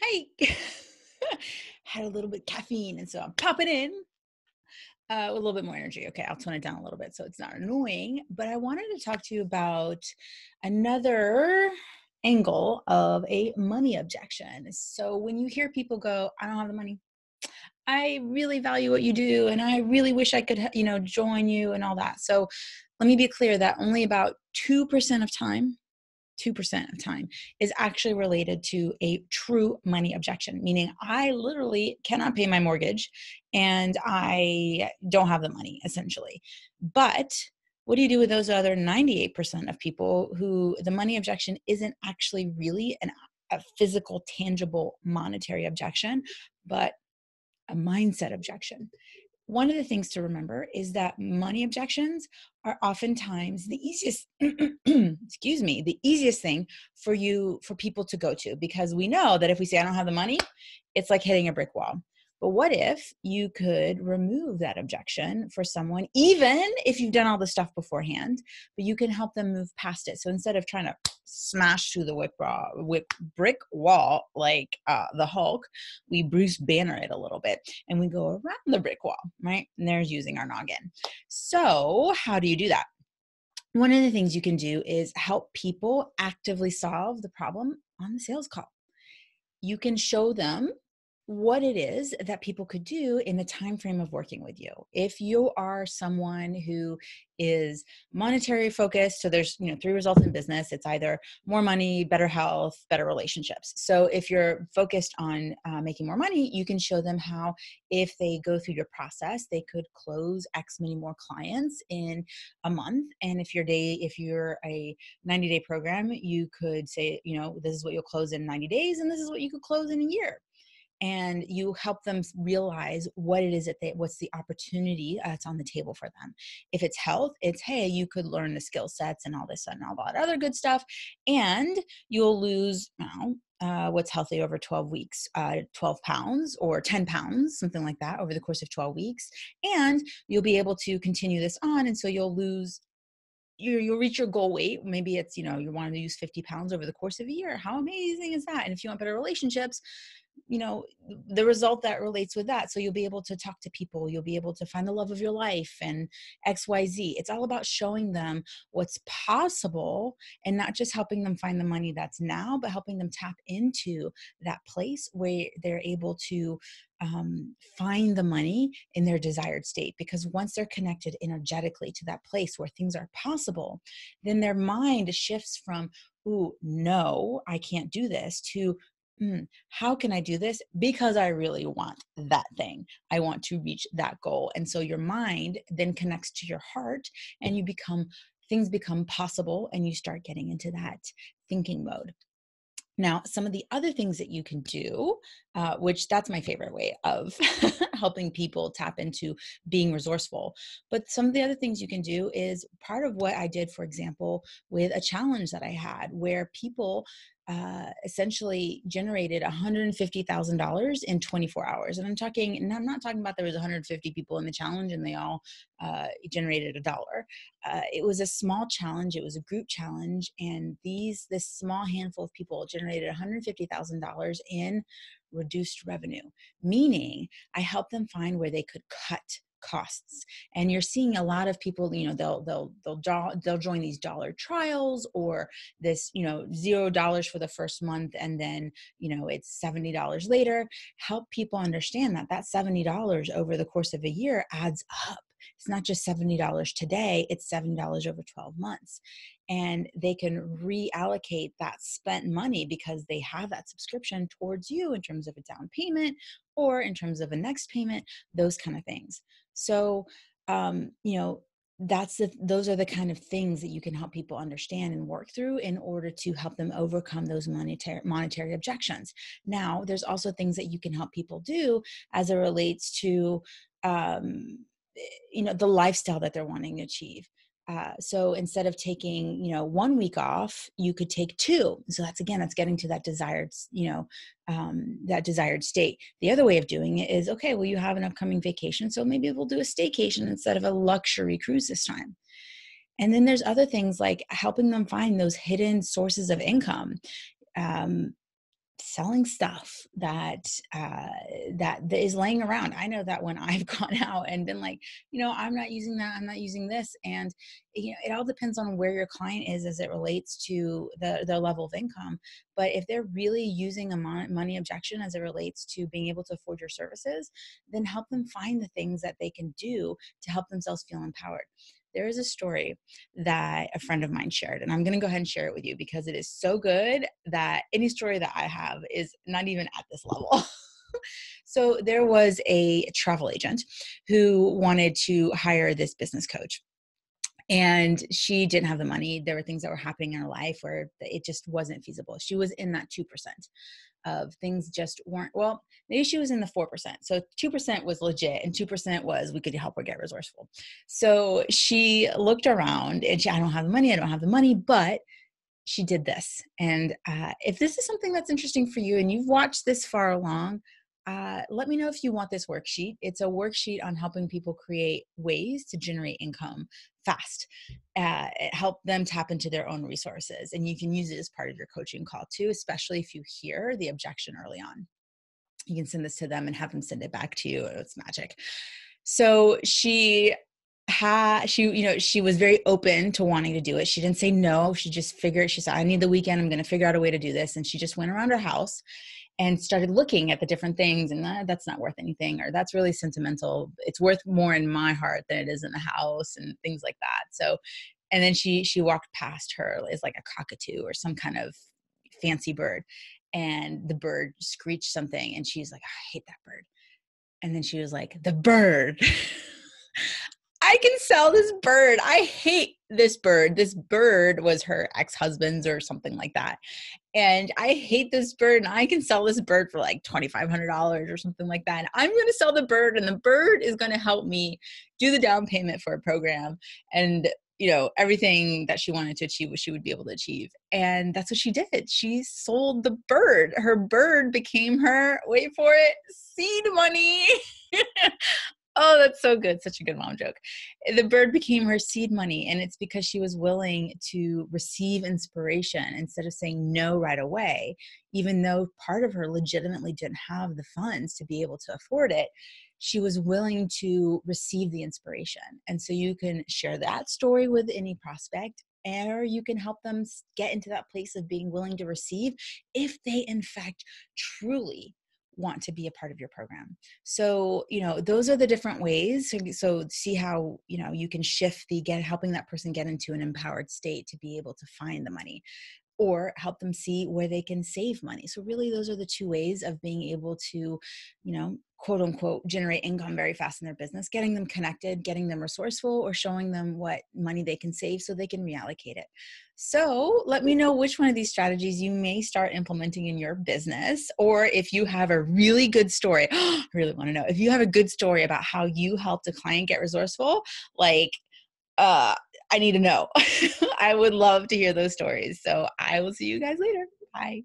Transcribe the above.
Hi. Had a little bit caffeine, and so I'm popping in with a little bit more energy. Okay, I'll tone it down a little bit so it's not annoying. But I wanted to talk to you about another angle of a money objection. So when you hear people go, "I don't have the money. I really value what you do, and I really wish I could, join you," and all that. So let me be clear that only about 2% of time 2% of time is actually related to a true money objection, meaning I literally cannot pay my mortgage and I don't have the money, essentially. But what do you do with those other 98% of people who the money objection isn't actually really a physical, tangible, monetary objection, but a mindset objection? One of the things to remember is that money objections are oftentimes the easiest excuse me, the easiest thing for people to go to, because we know that if we say I don't have the money, it's like hitting a brick wall. But what if you could remove that objection for someone, even if you've done all the stuff beforehand, but you can help them move past it. So instead of trying to smash through the brick wall like the Hulk, we Bruce Banner it a little bit and we go around the brick wall, right? And there's using our noggin. So how do you do that? One of the things you can do is help people actively solve the problem on the sales call. You can show them what it is that people could do in the time frame of working with you. If you are someone who is monetary focused, so there's three results in business. It's either more money, better health, better relationships. So if you're focused on making more money, you can show them how, if they go through your process, they could close X many more clients in a month. And if you're a 90-day program, you could say, this is what you'll close in 90 days, and this is what you could close in a year. And you help them realize what it is what's the opportunity that's on the table for them. If it's health, it's, hey, you could learn the skill sets and all this and all that other good stuff, and you'll lose, what's healthy over 12 weeks, 12 pounds or 10 pounds, something like that, over the course of 12 weeks. And you'll be able to continue this on. And so you'll reach your goal weight. Maybe it's, you want to lose 50 pounds over the course of a year. How amazing is that? And if you want better relationships, the result that relates with that. So you'll be able to talk to people, you'll be able to find the love of your life and XYZ. It's all about showing them what's possible and not just helping them find the money that's now, but helping them tap into that place where they're able to find the money in their desired state. Because once they're connected energetically to that place where things are possible, then their mind shifts from, ooh, no, I can't do this, to how can I do this? Because I really want that thing. I want to reach that goal. And so your mind then connects to your heart, and things become possible, and you start getting into that thinking mode. Now, some of the other things that you can do, which that's my favorite way of helping people tap into being resourceful. But some of the other things you can do is part of what I did, for example, with a challenge that I had where people essentially generated $150,000 in 24 hours. And I'm not talking about there was 150 people in the challenge and they all generated $1. It was a small challenge. It was a group challenge. And this small handful of people generated $150,000 in reduced revenue, meaning I helped them find where they could cut costs. And you're seeing a lot of people, they'll join these dollar trials, or this, $0 for the first month, and then, it's $70 later. Help people understand that $70 over the course of a year adds up. It's not just $70 today, it's $70 over 12 months. And they can reallocate that spent money because they have that subscription towards you in terms of a down payment or in terms of a next payment, those kind of things. So, those are the kind of things that you can help people understand and work through in order to help them overcome those monetary objections. Now, there's also things that you can help people do as it relates to, the lifestyle that they're wanting to achieve. So instead of taking, 1 week off, you could take 2. So that's getting to that desired state. The other way of doing it is, okay, well, you have an upcoming vacation, so maybe we'll do a staycation instead of a luxury cruise this time. And then there's other things like helping them find those hidden sources of income. selling stuff that is laying around. I know that when I've gone out and been like, I'm not using that, I'm not using this, and it all depends on where your client is as it relates to their level of income. But if they're really using a money objection as it relates to being able to afford your services, then help them find the things that they can do to help themselves feel empowered. There is a story that a friend of mine shared, and I'm going to go ahead and share it with you because it is so good that any story that I have is not even at this level. So there was a travel agent who wanted to hire this business coach. And she didn't have the money. There were things that were happening in her life where it just wasn't feasible. She was in that 2% of things just weren't, well, maybe she was in the 4%. So 2% was legit and 2% was we could help her get resourceful. So she looked around and I don't have the money. I don't have the money, but she did this. And if this is something that's interesting for you and you've watched this far along, let me know if you want this worksheet. It's a worksheet on helping people create ways to generate income fast, help them tap into their own resources. And you can use it as part of your coaching call too, especially if you hear the objection early on. You can send this to them and have them send it back to you. It's magic. So she was very open to wanting to do it. She didn't say no. She just figured, she said, I need the weekend. I'm going to figure out a way to do this. And she just went around her house and started looking at the different things, and that's not worth anything, or that's really sentimental. It's worth more in my heart than it is in the house, and things like that. So, and then she walked past her as like a cockatoo or some kind of fancy bird, and the bird screeched something, and she's like, I hate that bird. And then she was like, the bird. I can sell this bird. I hate this bird. This bird was her ex-husband's or something like that. And I hate this bird, and I can sell this bird for like $2,500 or something like that. And I'm going to sell the bird, and the bird is going to help me do the down payment for a program. And everything that she wanted to achieve, she would be able to achieve. And that's what she did. She sold the bird. Her bird became her, wait for it, seed money. Oh, that's so good. Such a good mom joke. The bird became her seed money. And it's because she was willing to receive inspiration instead of saying no right away, even though part of her legitimately didn't have the funds to be able to afford it. She was willing to receive the inspiration. And so you can share that story with any prospect, or you can help them get into that place of being willing to receive if they, in fact, truly want to be a part of your program. So, those are the different ways. So see how, you can shift helping that person get into an empowered state to be able to find the money, or help them see where they can save money. So really, those are the two ways of being able to, quote unquote, generate income very fast in their business, getting them connected, getting them resourceful, or showing them what money they can save so they can reallocate it. So let me know which one of these strategies you may start implementing in your business, or if you have a really good story. I really want to know if you have a good story about how you helped a client get resourceful, like, I need to know. I would love to hear those stories. So I will see you guys later. Bye.